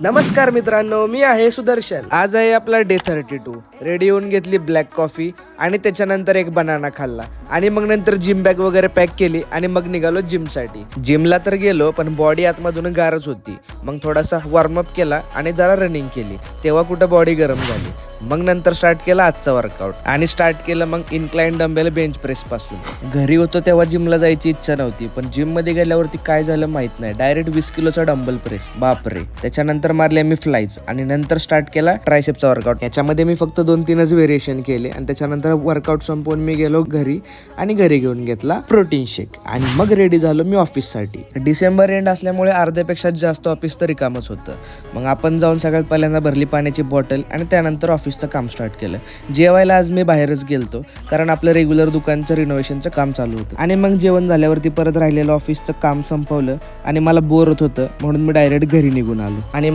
नमस्कार मित्रांनो, मी आहे सुदर्शन. आज आहे आपला डे 32. रेडी होऊन घेतली ब्लॅक कॉफी आणि त्याच्यानंतर एक बनाना खाल्ला आणि मग नंतर जिम बॅग वगैरे पॅक केली आणि मग निघालो जिमसाठी. जिमला तर गेलो पण बॉडी आतमधून गारच होती. मग थोडासा वॉर्मअप केला आणि जरा रनिंग केली, तेव्हा कुठं बॉडी गरम झाली. मग नंतर स्टार्ट केला आजचा वर्कआउट आणि स्टार्ट केलं मग इन्क्लाइन डंबेल बेंच प्रेस पासून. घरी होतो तेव्हा जिमला जायची इच्छा नव्हती, पण जिम मध्ये गेल्यावरती काय झालं माहित नाही, डायरेक्ट 20 किलोचा डंबल प्रेस, बापरे. त्याच्यानंतर मारले मी फ्लाईज आणि नंतर स्टार्ट केला ट्रायसेपचा वर्कआउट. याच्यामध्ये मी फक्त 2-3च व्हेरिएशन केले आणि त्याच्यानंतर वर्कआउट संपवून मी गेलो घरी आणि घरी घेऊन घेतला प्रोटीन शेक आणि मग रेडी झालो मी ऑफिससाठी. डिसेंबर एंड असल्यामुळे अर्ध्यापेक्षा जास्त ऑफिस तर रिकामच होतं. मग आपण जाऊन सगळ्यात पहिल्यांदा भरली पाण्याची बॉटल आणि त्यानंतर ऑफिसचं काम स्टार्ट केलं. जेवायला आज मी बाहेरच गेलतो कारण आपलं रेग्युलर दुकानचं रिनोव्हेशनचं काम चालू होतं. आणि मग जेवण झाल्यावरती परत राहिलेलं ऑफिसचं काम संपवलं आणि मला बोर होत होतं म्हणून मी डायरेक्ट घरी निघून आलो. आणि